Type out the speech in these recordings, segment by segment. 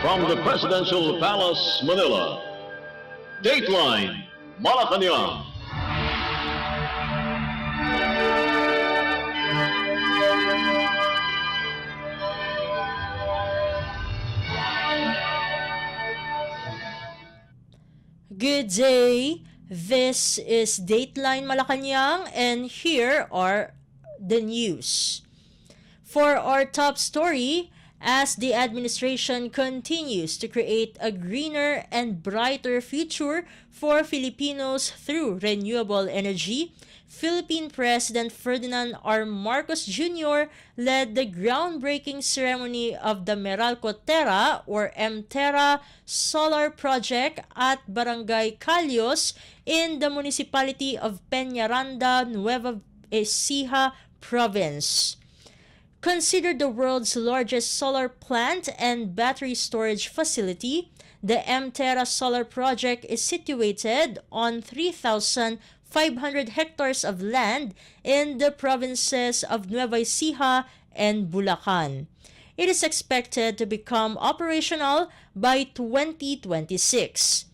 From the Presidential Palace, Manila, Dateline Malacañang. Good day. This is Dateline Malacañang, and here are the news. For our top story, as the administration continues to create a greener and brighter future for Filipinos through renewable energy, Philippine President Ferdinand R. Marcos Jr. led the groundbreaking ceremony of the Meralco Terra or MTerra solar project at Barangay Calios in the municipality of Peñaranda, Nueva Ecija province. Considered the world's largest solar plant and battery storage facility, the MTerra solar project is situated on 3,500 hectares of land in the provinces of Nueva Ecija and Bulacan. It is expected to become operational by 2026.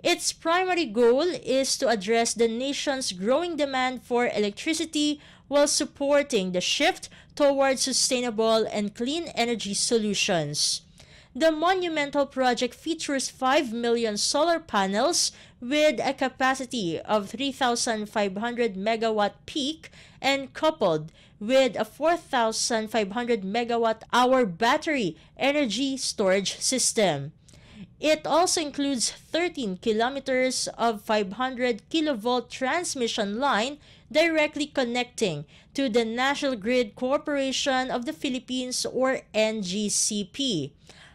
Its primary goal is to address the nation's growing demand for electricity while supporting the shift towards sustainable and clean energy solutions. The monumental project features 5 million solar panels with a capacity of 3,500 megawatt peak and coupled with a 4,500 megawatt hour battery energy storage system. It also includes 13 kilometers of 500 kilovolt transmission line directly connecting to the National Grid Corporation of the Philippines or NGCP.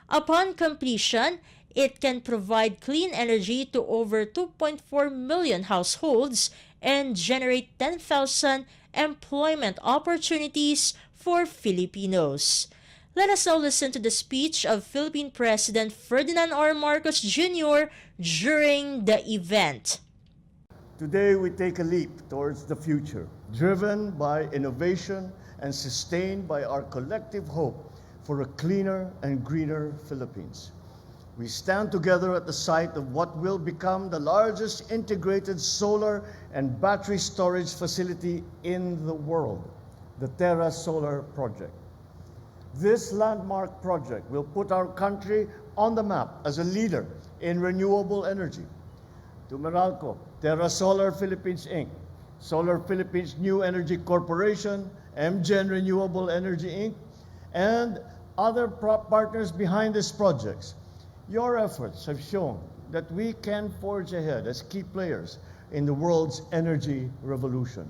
Upon completion, it can provide clean energy to over 2.4 million households and generate 10,000 employment opportunities for Filipinos. Let us now listen to the speech of Philippine President Ferdinand R. Marcos Jr. during the event. Today we take a leap towards the future, driven by innovation and sustained by our collective hope for a cleaner and greener Philippines. We stand together at the site of what will become the largest integrated solar and battery storage facility in the world, the Terra Solar Project. This landmark project will put our country on the map as a leader in renewable energy. To Meralco, Terra Solar Philippines Inc., Solar Philippines New Energy Corporation, MGen Renewable Energy Inc., and other partners behind these projects. Your efforts have shown that we can forge ahead as key players in the world's energy revolution.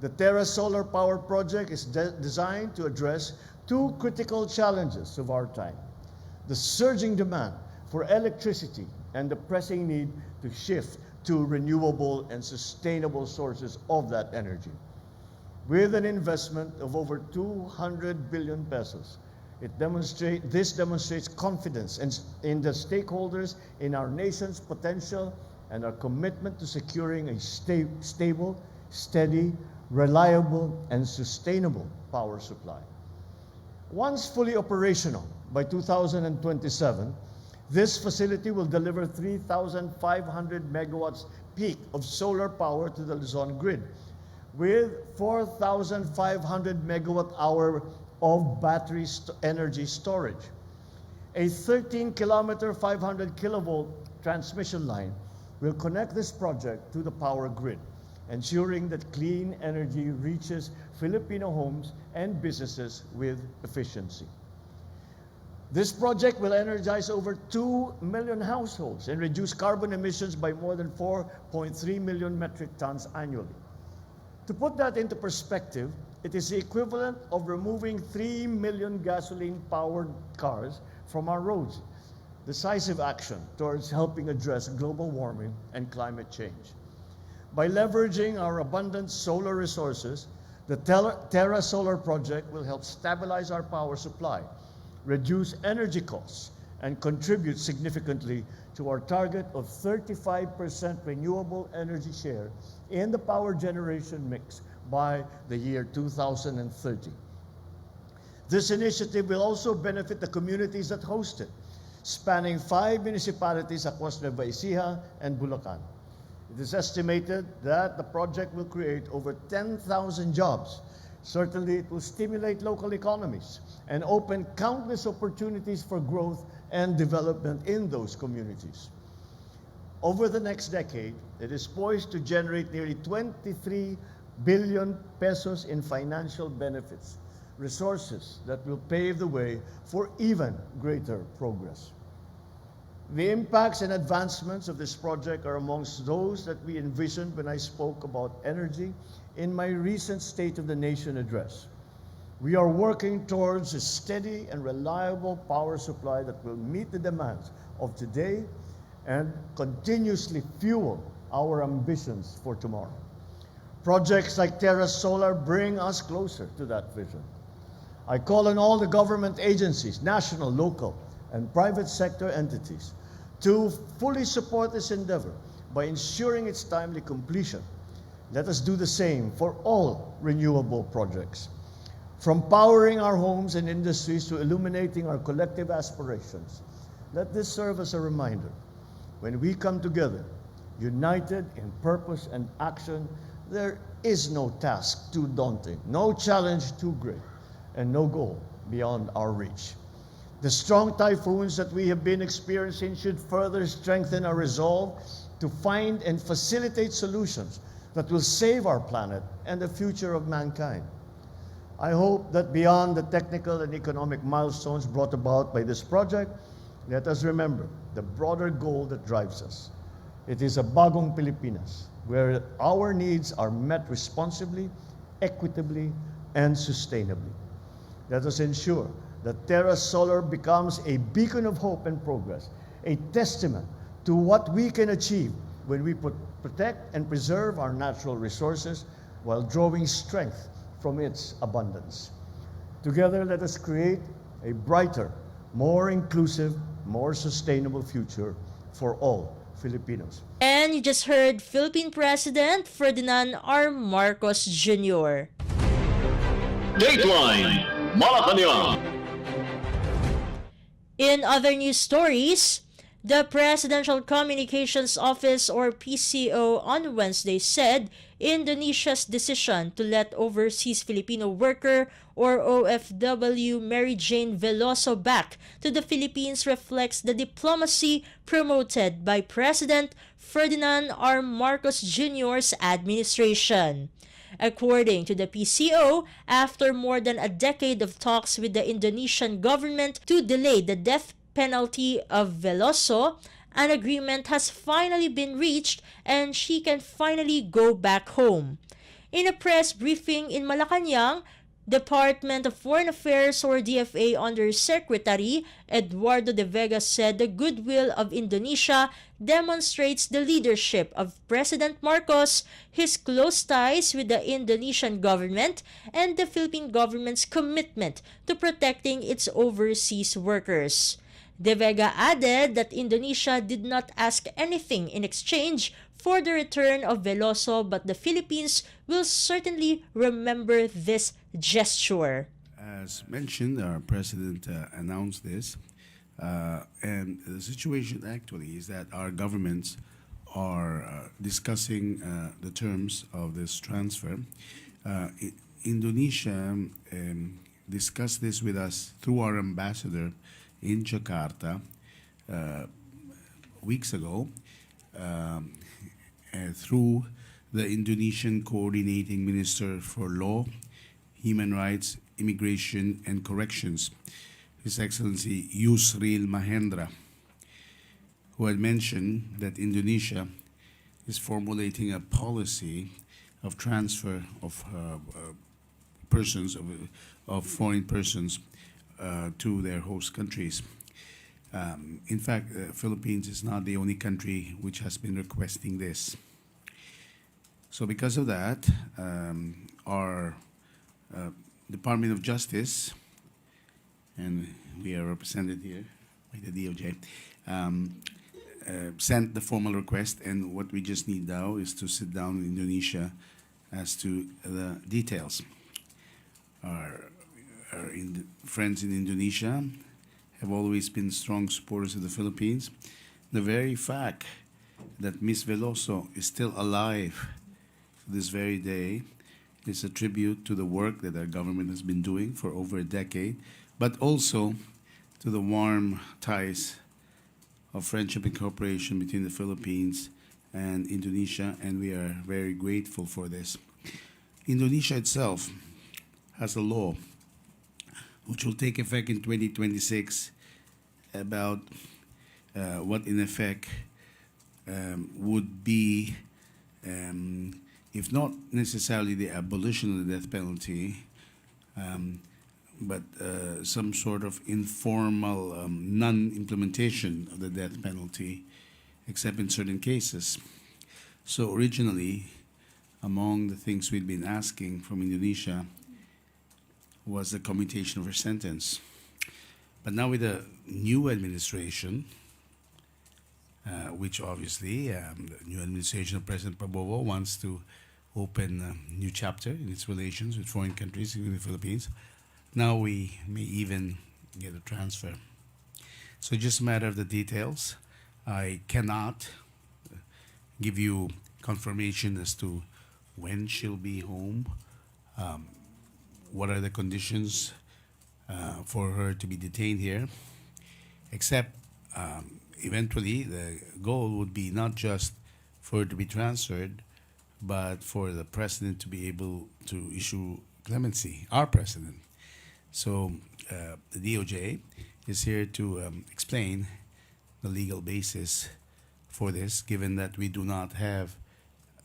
The Terra Solar Power Project is designed to address two critical challenges of our time: the surging demand for electricity and the pressing need to shift to renewable and sustainable sources of that energy. With an investment of over 200 billion pesos, this demonstrates confidence in the stakeholders in our nation's potential and our commitment to securing a stable, steady, reliable, and sustainable power supply. Once fully operational by 2027, this facility will deliver 3,500 megawatts peak of solar power to the Luzon grid, with 4,500 megawatt hour of battery energy storage. A 13-kilometer, 500 kilovolt transmission line will connect this project to the power grid, ensuring that clean energy reaches Filipino homes and businesses with efficiency. This project will energize over 2 million households and reduce carbon emissions by more than 4.3 million metric tons annually. To put that into perspective, it is the equivalent of removing 3 million gasoline-powered cars from our roads, decisive action towards helping address global warming and climate change. By leveraging our abundant solar resources, the Terra Solar Project will help stabilize our power supply, reduce energy costs, and contribute significantly to our target of 35% renewable energy share in the power generation mix by the year 2030. This initiative will also benefit the communities that host it, spanning 5 municipalities across Nueva Ecija and Bulacan. It is estimated that the project will create over 10,000 jobs. Certainly, it will stimulate local economies and open countless opportunities for growth and development in those communities. Over the next decade, it is poised to generate nearly 23 billion pesos in financial benefits, resources that will pave the way for even greater progress. The impacts and advancements of this project are amongst those that we envisioned when I spoke about energy in my recent State of the Nation address. We are working towards a steady and reliable power supply that will meet the demands of today and continuously fuel our ambitions for tomorrow. Projects like Terra Solar bring us closer to that vision. I call on all the government agencies, national, local, and private sector entities to fully support this endeavor by ensuring its timely completion. Let us do the same for all renewable projects. From powering our homes and industries to illuminating our collective aspirations, let this serve as a reminder. When we come together, united in purpose and action, there is no task too daunting, no challenge too great, and no goal beyond our reach. The strong typhoons that we have been experiencing should further strengthen our resolve to find and facilitate solutions that will save our planet and the future of mankind. I hope that beyond the technical and economic milestones brought about by this project, let us remember the broader goal that drives us. It is a bagong Pilipinas, where our needs are met responsibly, equitably, and sustainably. Let us ensure that Terra Solar becomes a beacon of hope and progress, a testament to what we can achieve when we protect and preserve our natural resources while drawing strength from its abundance. Together, let us create a brighter, more inclusive, more sustainable future for all Filipinos. And you just heard Philippine President Ferdinand R. Marcos Jr. Dateline Malacañang. In other news stories, the Presidential Communications Office or PCO on Wednesday said Indonesia's decision to let overseas Filipino worker or OFW Mary Jane Veloso back to the Philippines reflects the diplomacy promoted by President Ferdinand R. Marcos Jr.'s administration. According to the PCO, after more than a decade of talks with the Indonesian government to delay the death penalty of Veloso, an agreement has finally been reached and she can finally go back home. In a press briefing in Malacañang, Department of Foreign Affairs or DFA Undersecretary Eduardo de Vega said the goodwill of Indonesia demonstrates the leadership of President Marcos, his close ties with the Indonesian government, and the Philippine government's commitment to protecting its overseas workers. De Vega added that Indonesia did not ask anything in exchange for the return of Veloso, but the Philippines will certainly remember this gesture. As mentioned, our president announced this, and the situation actually is that our governments are discussing the terms of this transfer. Indonesia discussed this with us through our ambassador in Jakarta weeks ago, through the Indonesian Coordinating Minister for Law, Human Rights, Immigration and Corrections, His Excellency Yusril Mahendra, who had mentioned that Indonesia is formulating a policy of transfer of persons, of foreign persons to their host countries. In fact, Philippines is not the only country which has been requesting this. So because of that, our Department of Justice, and we are represented here by the DOJ, sent the formal request, and what we just need now is to sit down with Indonesia as to the details. Our friends in Indonesia have always been strong supporters of the Philippines. The very fact that Ms. Veloso is still alive to this very day is a tribute to the work that our government has been doing for over a decade, but also to the warm ties of friendship and cooperation between the Philippines and Indonesia, and we are very grateful for this. Indonesia itself has a law which will take effect in 2026 about what in effect would be, if not necessarily the abolition of the death penalty, but some sort of informal non-implementation of the death penalty, except in certain cases. So originally, among the things we'd been asking from Indonesia was the commutation of her sentence. But now with the new administration, which obviously the new administration of President Prabowo wants to open a new chapter in its relations with foreign countries, including the Philippines, now we may even get a transfer. So just a matter of the details. I cannot give you confirmation as to when she'll be home, what are the conditions for her to be detained here, except eventually the goal would be not just for her to be transferred, but for the president to be able to issue clemency, our president. So the DOJ is here to explain the legal basis for this, given that we do not have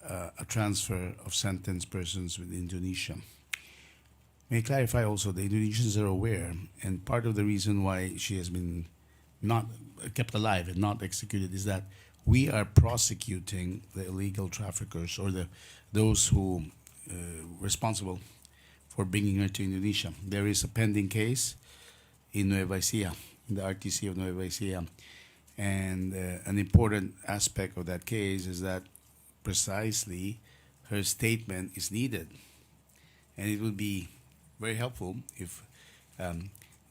a transfer of sentenced persons with Indonesia. May I clarify also, the Indonesians are aware, and part of the reason why she has been not kept alive and not executed is that we are prosecuting the illegal traffickers or those who responsible for bringing her to Indonesia. There is a pending case in Nueva Ecija, in the RTC of Nueva Ecija, and an important aspect of that case is that precisely her statement is needed, and it would be very helpful if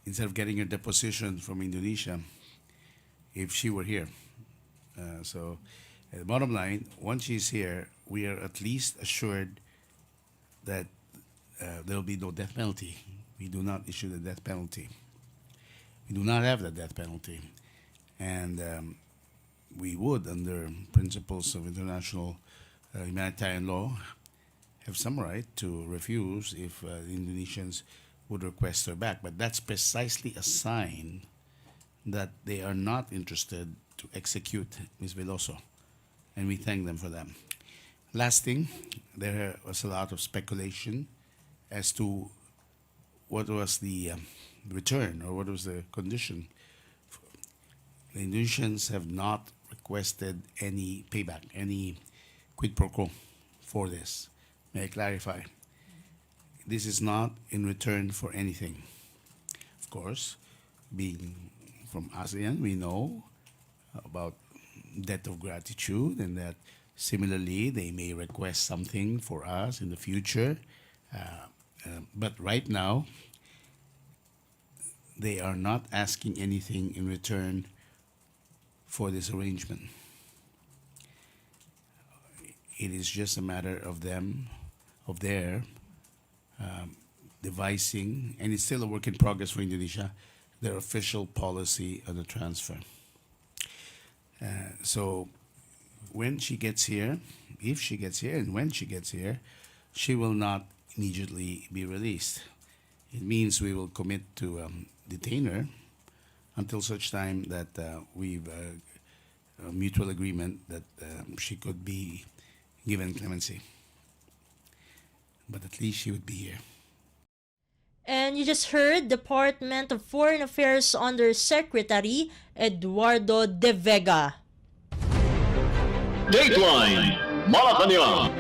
instead of getting a deposition from Indonesia, if she were here. So the bottom line, once she's here, we are at least assured that there will be no death penalty. We do not issue the death penalty. We do not have the death penalty. And we would, under principles of international humanitarian law, have some right to refuse if the Indonesians would request her back. But that's precisely a sign that they are not interested to execute Ms. Veloso, and we thank them for that. Last thing, there was a lot of speculation as to what was the return or what was the condition. The Indonesians have not requested any payback, any quid pro quo for this. May I clarify? This is not in return for anything. Of course, being from ASEAN, we know about debt of gratitude, and that similarly they may request something for us in the future. But right now, they are not asking anything in return for this arrangement. It is just a matter of them, of their devising, and it's still a work in progress for Indonesia, their official policy on the transfer. So when she gets here, if she gets here, and when she gets here, she will not immediately be released. It means we will commit to detain her until such time that we've a mutual agreement that she could be given clemency. But at least she would be here. And you just heard Department of Foreign Affairs Under Secretary Eduardo De Vega. Dateline Malacañang.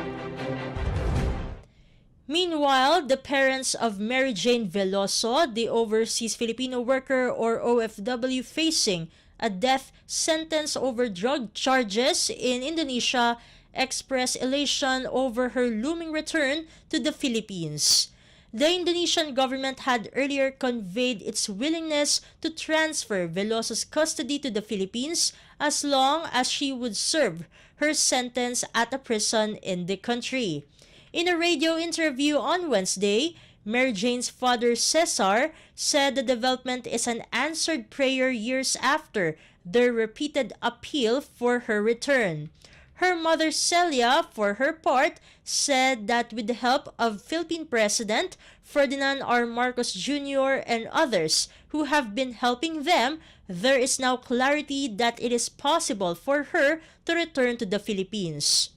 Meanwhile, the parents of Mary Jane Veloso, the overseas Filipino worker or OFW facing a death sentence over drug charges in Indonesia, expressed elation over her looming return to the Philippines. The Indonesian government had earlier conveyed its willingness to transfer Veloso's custody to the Philippines as long as she would serve her sentence at a prison in the country. In a radio interview on Wednesday, Mary Jane's father Cesar said the development is an answered prayer years after their repeated appeal for her return. Her mother Celia, for her part, said that with the help of Philippine President Ferdinand R. Marcos Jr. and others who have been helping them, there is now clarity that it is possible for her to return to the Philippines.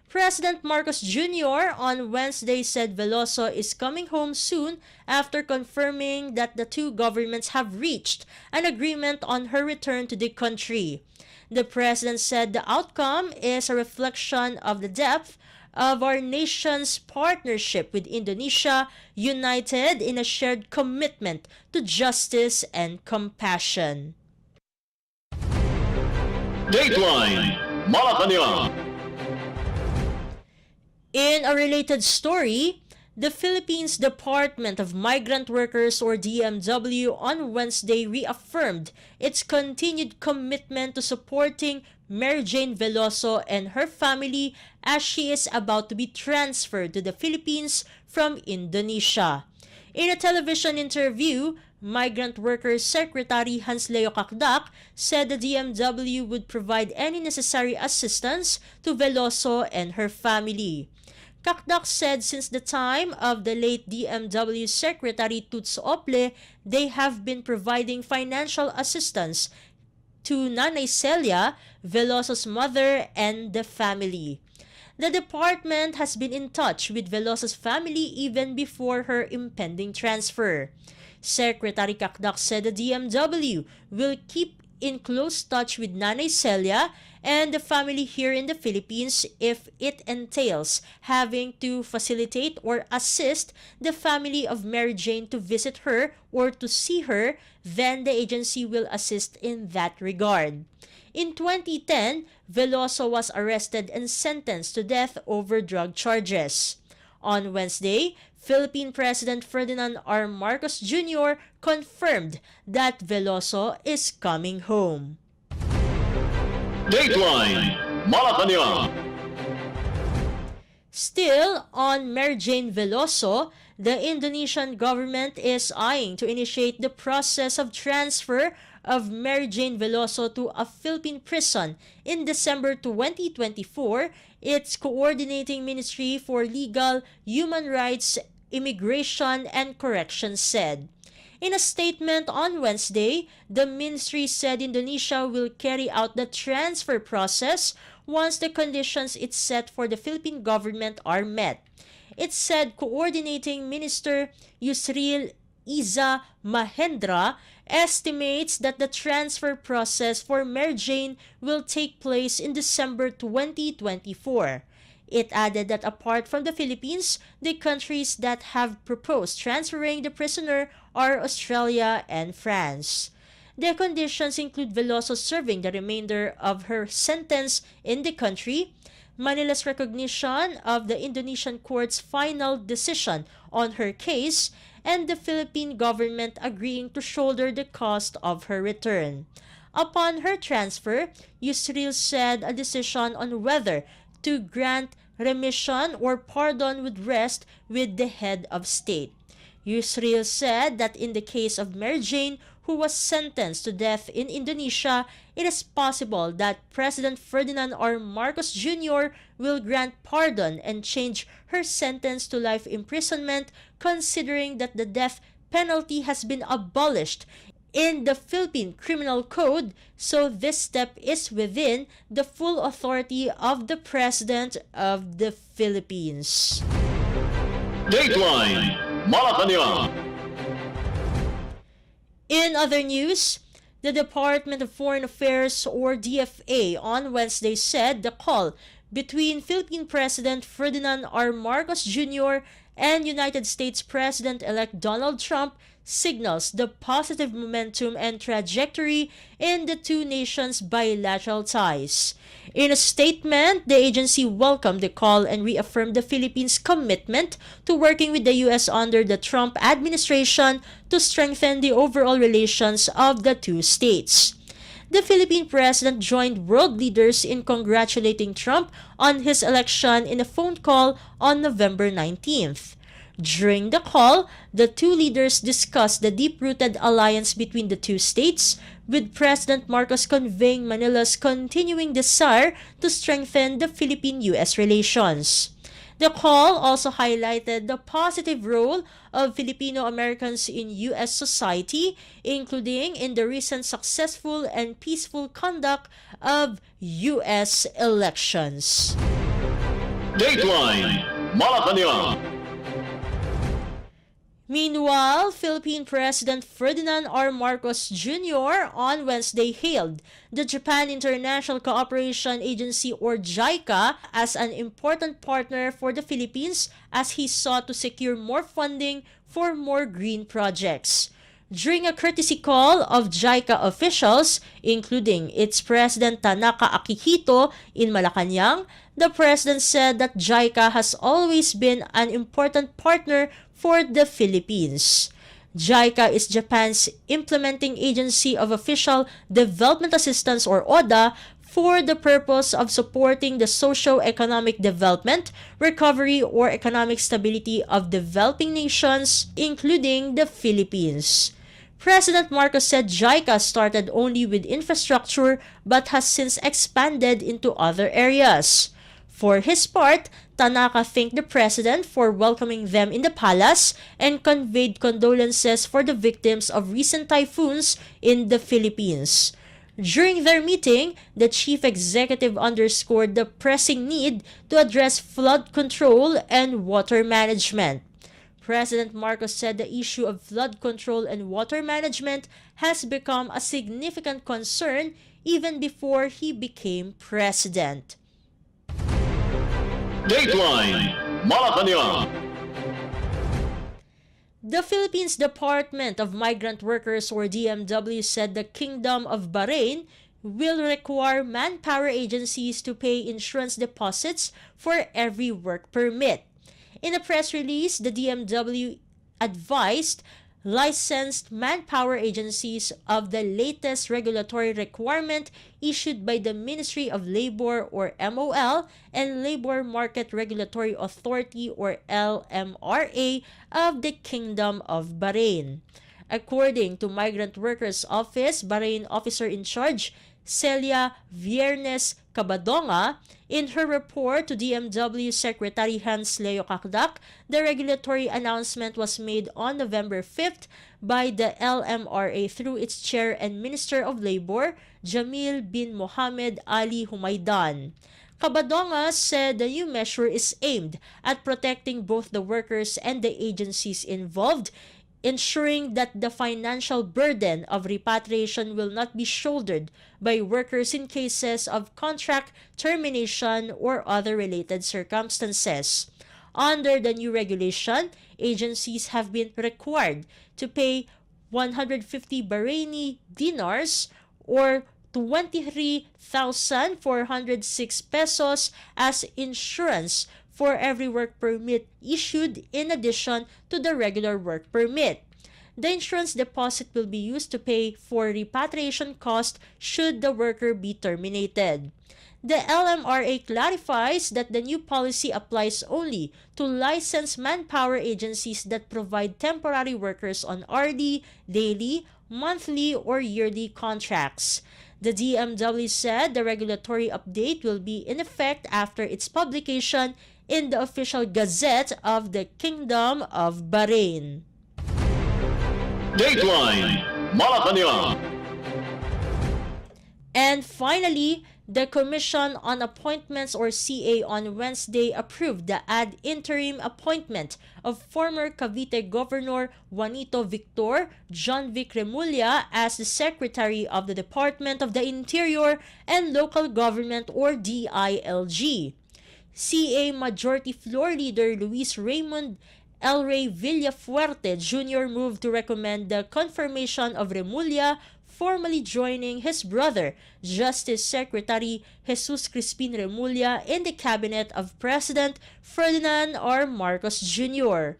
President Marcos Jr. on Wednesday said Veloso is coming home soon after confirming that the two governments have reached an agreement on her return to the country. The president said the outcome is a reflection of the depth of our nation's partnership with Indonesia, united in a shared commitment to justice and compassion. Dateline Malacañang. In a related story, the Philippines Department of Migrant Workers or DMW on Wednesday reaffirmed its continued commitment to supporting Mary Jane Veloso and her family as she is about to be transferred to the Philippines from Indonesia. In a television interview, Migrant Workers Secretary Hans Leo Kakdak said the DMW would provide any necessary assistance to Veloso and her family. Kakdak said since the time of the late DMW Secretary Tuts Ople, they have been providing financial assistance to Nanay Celia, Veloso's mother, and the family. The department has been in touch with Veloso's family even before her impending transfer. Secretary Kakdak said the DMW will keep in close touch with Nanay Celia and the family here in the Philippines if it entails having to facilitate or assist the family of Mary Jane to visit her or to see her, then the agency will assist in that regard. In 2010, Veloso was arrested and sentenced to death over drug charges. On Wednesday, Philippine President Ferdinand R. Marcos Jr. confirmed that Veloso is coming home. Dateline Malacañang. Still on Mary Jane Veloso, the Indonesian government is eyeing to initiate the process of transfer of Mary Jane Veloso to a Philippine prison in December 2024, its coordinating Ministry for Legal, Human Rights, Immigration, and Corrections said. In a statement on Wednesday, the ministry said Indonesia will carry out the transfer process once the conditions it set for the Philippine government are met. It said Coordinating Minister Yusril Iza Mahendra estimates that the transfer process for Mary Jane will take place in December 2024. It added that apart from the Philippines, the countries that have proposed transferring the prisoner are Australia and France. The conditions include Veloso serving the remainder of her sentence in the country, Manila's recognition of the Indonesian court's final decision on her case, and the Philippine government agreeing to shoulder the cost of her return. Upon her transfer, Yusril said a decision on whether to grant remission or pardon would rest with the head of state. Yusril said that in the case of Mary Jane, who was sentenced to death in Indonesia, it is possible that President Ferdinand R. Marcos Jr. will grant pardon and change her sentence to life imprisonment, considering that the death penalty has been abolished in the Philippine Criminal Code, so this step is within the full authority of the President of the Philippines. Dateline Malacañang. In other news, the Department of Foreign Affairs or DFA on Wednesday said the call between Philippine President Ferdinand R. Marcos Jr. and United States President-elect Donald Trump signals the positive momentum and trajectory in the two nations' bilateral ties. In a statement, the agency welcomed the call and reaffirmed the Philippines' commitment to working with the U.S. under the Trump administration to strengthen the overall relations of the two states. The Philippine president joined world leaders in congratulating Trump on his election in a phone call on November 19th. During the call, the two leaders discussed the deep-rooted alliance between the two states, with President Marcos conveying Manila's continuing desire to strengthen the Philippine-U.S. relations. The call also highlighted the positive role of Filipino Americans in U.S. society, including in the recent successful and peaceful conduct of U.S. elections. Dateline Malacañang. Meanwhile, Philippine President Ferdinand R. Marcos Jr. on Wednesday hailed the Japan International Cooperation Agency or JICA as an important partner for the Philippines as he sought to secure more funding for more green projects. During a courtesy call of JICA officials, including its president Tanaka Akihito in Malacañang, the president said that JICA has always been an important partner for the Philippines. JICA is Japan's implementing agency of official development assistance or ODA for the purpose of supporting the socio-economic development, recovery, or economic stability of developing nations, including the Philippines. President Marcos said JICA started only with infrastructure but has since expanded into other areas. For his part, Tanaka thanked the president for welcoming them in the palace and conveyed condolences for the victims of recent typhoons in the Philippines. During their meeting, the chief executive underscored the pressing need to address flood control and water management. President Marcos said the issue of flood control and water management has become a significant concern even before he became president. Dateline Malacañang. The Philippines Department of Migrant Workers or DMW said the Kingdom of Bahrain will require manpower agencies to pay insurance deposits for every work permit. In a press release, the DMW advised licensed manpower agencies of the latest regulatory requirement issued by the Ministry of Labor or MOL and Labor Market Regulatory Authority or LMRA of the Kingdom of Bahrain. According to Migrant Workers Office, Bahrain Officer in Charge Celia Viernes Cabadonga, in her report to DMW Secretary Hans Leo Kakdak, the regulatory announcement was made on November 5th by the LMRA through its chair and Minister of Labor, Jamil bin Mohammed Ali Humaydan. Cabadonga said the new measure is aimed at protecting both the workers and the agencies involved, ensuring that the financial burden of repatriation will not be shouldered by workers in cases of contract termination or other related circumstances. Under the new regulation, agencies have been required to pay 150 Bahraini dinars or 23,406 pesos as insurance for every work permit issued in addition to the regular work permit. The insurance deposit will be used to pay for repatriation costs should the worker be terminated. The LMRA clarifies that the new policy applies only to licensed manpower agencies that provide temporary workers on hourly, daily, monthly, or yearly contracts. The DMW said the regulatory update will be in effect after its publication in the official Gazette of the Kingdom of Bahrain. Dateline Malacañang. And finally, the Commission on Appointments or CA on Wednesday approved the ad interim appointment of former Cavite Governor Juanito Victor John Vic Remulla as the Secretary of the Department of the Interior and Local Government or DILG. CA Majority Floor Leader Luis Raymond El Rey Villafuerte Jr. moved to recommend the confirmation of Remulla formally joining his brother, Justice Secretary Jesus Crispin Remulla, in the cabinet of President Ferdinand R. Marcos Jr.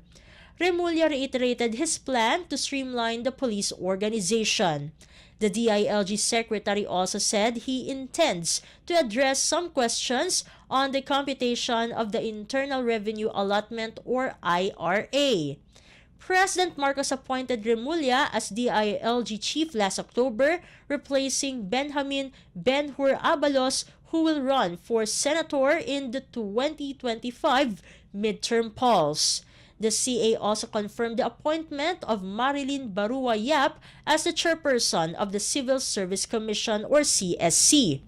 Remulla reiterated his plan to streamline the police organization. The DILG secretary also said he intends to address some questions on the computation of the Internal Revenue Allotment or IRA. President Marcos appointed Remulla as DILG chief last October, replacing Benjamin Ben-Hur Abalos, who will run for senator in the 2025 midterm polls. The CA also confirmed the appointment of Marilyn Barua Yap as the chairperson of the Civil Service Commission or CSC.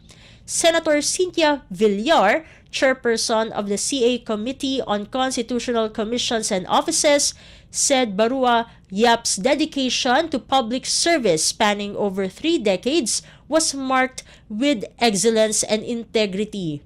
Senator Cynthia Villar, chairperson of the CA Committee on Constitutional Commissions and Offices, said Barua Yap's dedication to public service spanning over 3 decades was marked with excellence and integrity.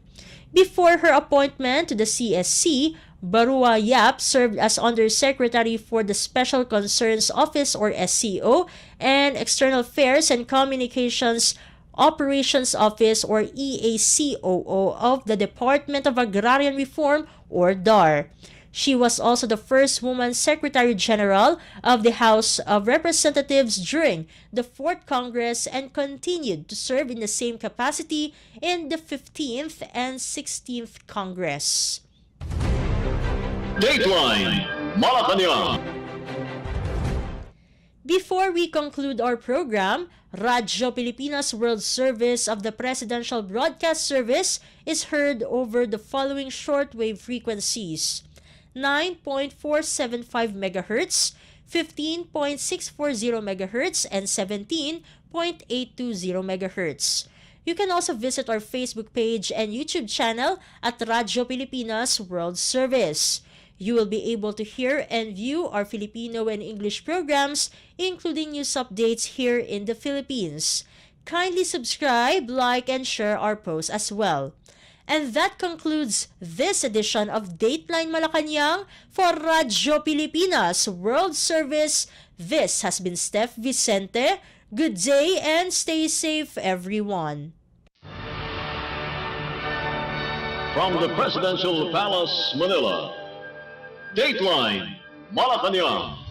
Before her appointment to the CSC, Barua Yap served as Undersecretary for the Special Concerns Office or SCO and External Affairs and Communications Operations Office or EACOO of the Department of Agrarian Reform or DAR. She was also the first woman Secretary General of the House of Representatives during the 4th Congress and continued to serve in the same capacity in the 15th and 16th Congress. Dateline Malacañang. Before we conclude our program, Radyo Pilipinas World Service of the Presidential Broadcast Service is heard over the following shortwave frequencies: 9.475 MHz, 15.640 MHz, and 17.820 MHz. You can also visit our Facebook page and YouTube channel at Radyo Pilipinas World Service. You will be able to hear and view our Filipino and English programs, including news updates here in the Philippines. Kindly subscribe, like, and share our posts as well. And that concludes this edition of Dateline Malacañang for Radyo Pilipinas World Service. This has been Steph Vicente. Good day and stay safe, everyone. From the Presidential Palace, Manila, Dateline Malacañang.